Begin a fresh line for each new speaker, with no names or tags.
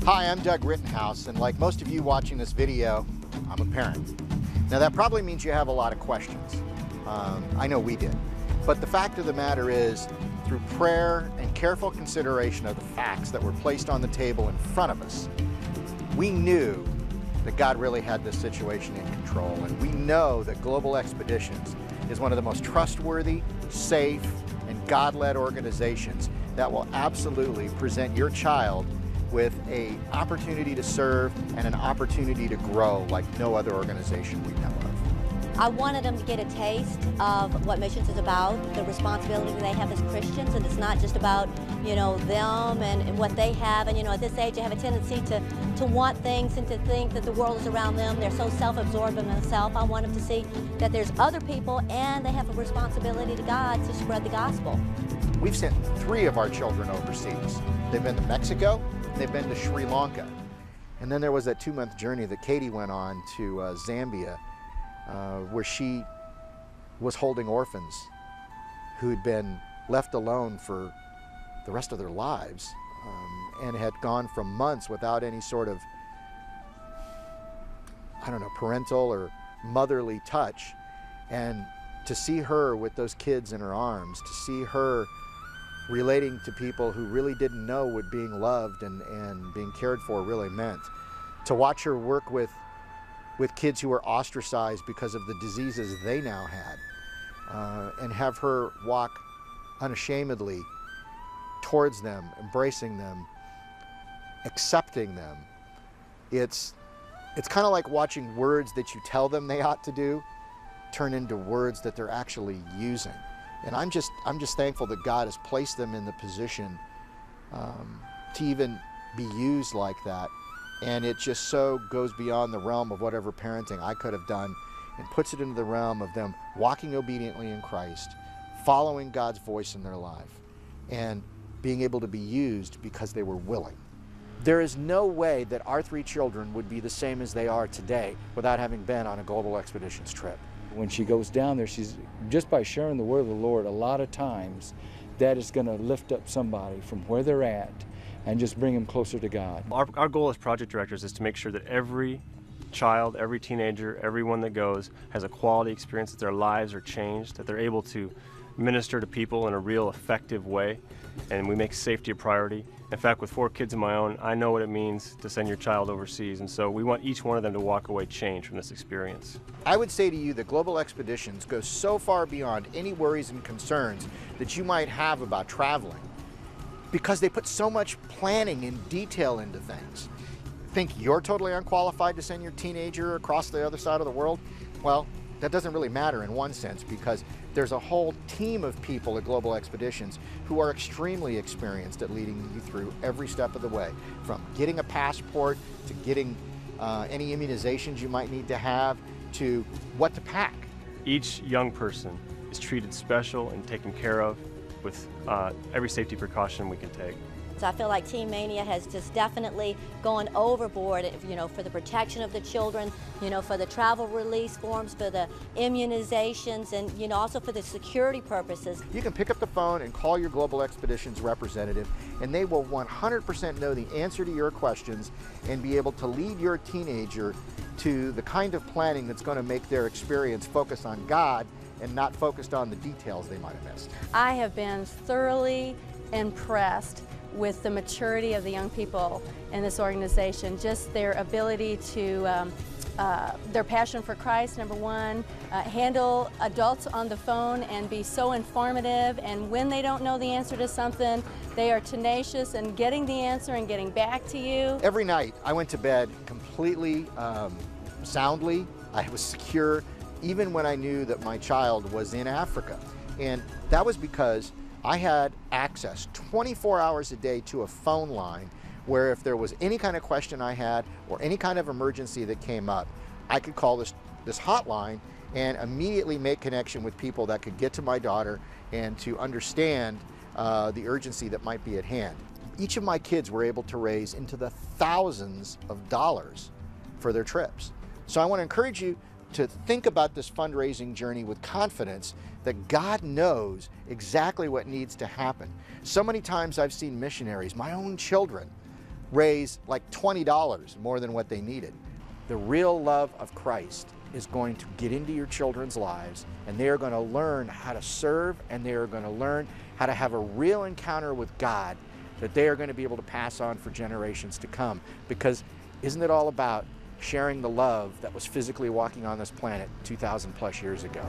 Hi, I'm Doug Rittenhouse, and like most of you watching this video, I'm a parent. Now that probably means you have a lot of questions. I know we did. But the fact of the matter is, through prayer and careful consideration of the facts that were placed on the table in front of us, we knew that God really had this situation in control. And we know that Global Expeditions is one of the most trustworthy, safe, and God-led organizations that will absolutely present your child with an opportunity to serve and an opportunity to grow like no other organization we know of.
I wanted them to get a taste of what missions is about, the responsibility they have as Christians, and it's not just about, them and what they have. And, at this age, they have a tendency to want things and to think that the world is around them. They're so self-absorbed in themselves. I want them to see that there's other people and they have a responsibility to God to spread the gospel.
We've sent 3 of our children overseas. They've been to Mexico, and they've been to Sri Lanka. And then there was that 2-month journey that Katie went on to Zambia, where she was holding orphans who had been left alone for the rest of their lives and had gone from months without any sort of, parental or motherly touch. And to see her with those kids in her arms, to see her relating to people who really didn't know what being loved and being cared for really meant, to watch her work with kids who were ostracized because of the diseases they now had, and have her walk unashamedly towards them, embracing them, accepting them. It's kind of like watching words that you tell them they ought to do turn into words that they're actually using. And I'm just thankful that God has placed them in the position to even be used like that. And it just so goes beyond the realm of whatever parenting I could have done and puts it into the realm of them walking obediently in Christ, following God's voice in their life, and being able to be used because they were willing. There is no way that our 3 children would be the same as they are today without having been on a Global Expeditions trip.
When she goes down there, she's just by sharing the word of the Lord, a lot of times that is going to lift up somebody from where they're at and just bring them closer to God.
Our goal as project directors is to make sure that every child, every teenager, everyone that goes has a quality experience, that their lives are changed, that they're able to minister to people in a real effective way, and we make safety a priority. In fact, with 4 kids of my own, I know what it means to send your child overseas, and so we want each one of them to walk away changed from this experience.
I would say to you that Global Expeditions goes so far beyond any worries and concerns that you might have about traveling, because they put so much planning and detail into things. Think you're totally unqualified to send your teenager across the other side of the world? Well, that doesn't really matter in one sense, because there's a whole team of people at Global Expeditions who are extremely experienced at leading you through every step of the way, from getting a passport to getting any immunizations you might need to have, to what to pack.
Each young person is treated special and taken care of with every safety precaution we can take.
So I feel like Team Mania has just definitely gone overboard, for the protection of the children, for the travel release forms, for the immunizations, and, also for the security purposes.
You can pick up the phone and call your Global Expeditions representative, and they will 100% know the answer to your questions and be able to lead your teenager to the kind of planning that's going to make their experience focus on God and not focused on the details they might have missed.
I have been thoroughly impressed with the maturity of the young people in this organization, just their ability to, their passion for Christ, number one, handle adults on the phone and be so informative, and when they don't know the answer to something, they are tenacious in getting the answer and getting back to you.
Every night I went to bed completely soundly. I was secure, even when I knew that my child was in Africa. And that was because I had access 24 hours a day to a phone line where if there was any kind of question I had or any kind of emergency that came up, I could call this hotline and immediately make connection with people that could get to my daughter and to understand the urgency that might be at hand. Each of my kids were able to raise into the thousands of dollars for their trips. So I want to encourage you to think about this fundraising journey with confidence that God knows exactly what needs to happen. So many times I've seen missionaries, my own children, raise like $20 more than what they needed. The real love of Christ is going to get into your children's lives, and they are going to learn how to serve, and they are going to learn how to have a real encounter with God that they are going to be able to pass on for generations to come. Because isn't it all about sharing the love that was physically walking on this planet 2,000 plus years ago?